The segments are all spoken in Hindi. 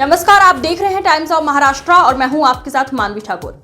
नमस्कार, आप देख रहे हैं टाइम्स ऑफ महाराष्ट्र और मैं हूं आपके साथ मानवी ठाकुर।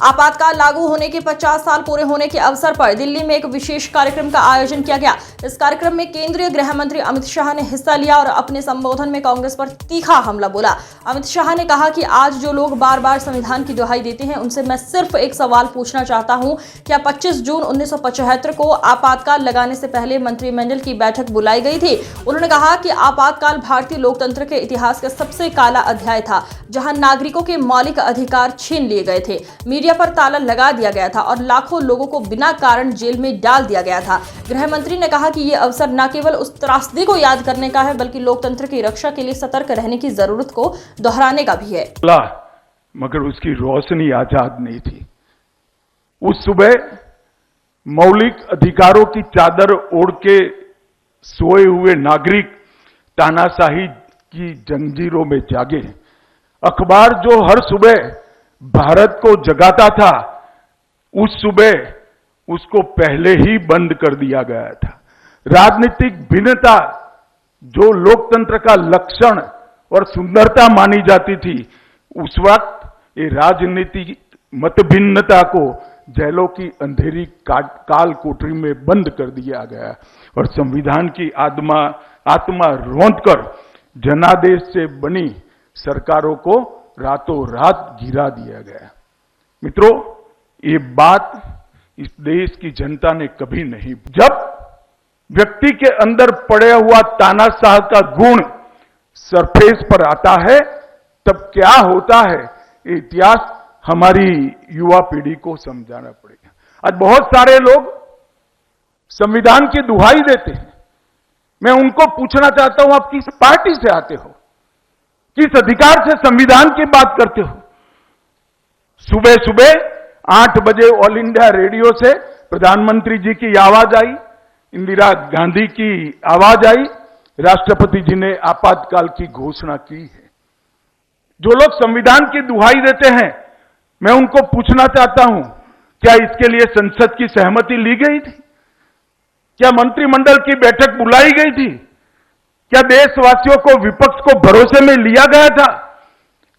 आपातकाल लागू होने के 50 साल पूरे होने के अवसर पर दिल्ली में एक विशेष कार्यक्रम का आयोजन किया गया। इस कार्यक्रम में केंद्रीय गृह मंत्री अमित शाह ने हिस्सा लिया और अपने संबोधन में कांग्रेस पर तीखा हमला बोला। अमित शाह ने कहा कि आज जो लोग बार बार संविधान की दुहाई देते हैं, उनसे मैं सिर्फ एक सवाल पूछना चाहता हूं, क्या 25 जून 1975 को आपातकाल लगाने से पहले मंत्रिमंडल की बैठक बुलाई गई थी? उन्होंने कहा कि आपातकाल भारतीय लोकतंत्र के इतिहास का सबसे काला अध्याय था, जहां नागरिकों के मौलिक अधिकार छीन लिए गए थे, मीडिया पर ताला लगा दिया गया था और लाखों लोगों को बिना कारण जेल में डाल दिया गया था। गृह मंत्री ने कहा कि यह अवसर न केवल उस त्रासदी को याद करने का है, बल्कि लोकतंत्र की रक्षा के लिए सतर्क रहने की जरूरत को दोहराने का भी है। मगर उसकी रोशनी आजाद नहीं थी। उस सुबह मौलिक अधिकारों की चादर ओढ़ के सोए हुए नागरिक तानाशाही की जंजीरों में जागे। अखबार जो हर सुबह भारत को जगाता था, उस सुबह उसको पहले ही बंद कर दिया गया था। राजनीतिक भिन्नता जो लोकतंत्र का लक्षण और सुंदरता मानी जाती थी, उस वक्त ये राजनीतिक मतभिन्नता को जेलों की अंधेरी काल कोठरी में बंद कर दिया गया और संविधान की आत्मा रौंदकर जनादेश से बनी सरकारों को रातों रात गिरा दिया गया। मित्रों, ये बात इस देश की जनता ने कभी नहीं। जब व्यक्ति के अंदर पड़े हुआ तानाशाह का गुण सरफेस पर आता है, तब क्या होता है, इतिहास हमारी युवा पीढ़ी को समझाना पड़ेगा। आज बहुत सारे लोग संविधान की दुहाई देते हैं। मैं उनको पूछना चाहता हूं, आप किस पार्टी से आते हो, किस अधिकार से संविधान की बात करते हो? सुबह सुबह 8 बजे ऑल इंडिया रेडियो से प्रधानमंत्री जी की आवाज आई, इंदिरा गांधी की आवाज आई, राष्ट्रपति जी ने आपातकाल की घोषणा की है। जो लोग संविधान की दुहाई देते हैं, मैं उनको पूछना चाहता हूं, क्या इसके लिए संसद की सहमति ली गई थी? क्या मंत्रिमंडल की बैठक बुलाई गई थी? क्या देशवासियों को, विपक्ष को भरोसे में लिया गया था?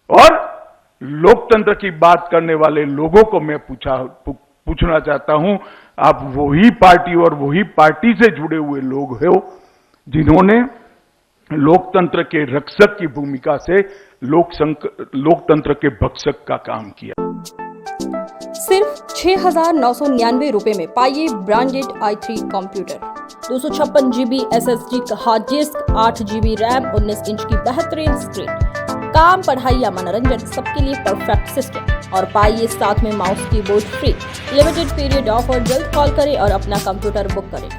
और लोकतंत्र की बात करने वाले लोगों को मैं पूछना चाहता हूं, आप वही पार्टी और वही पार्टी से जुड़े हुए लोग हो जिन्होंने लोकतंत्र के रक्षक की भूमिका से लोकतंत्र के भक्षक का काम किया। सिर्फ 6,999 रुपए में पाइए branded i3 computer, 256 GB SSD का hard disk, 8 GB RAM, 19 inch की बेहतरीन स्क्रीन। काम, पढ़ाई या मनोरंजन, सबके लिए परफेक्ट सिस्टम। और पाइए साथ में mouse keyboard free. Limited period offer, जल्द कॉल करें और अपना कंप्यूटर बुक करें।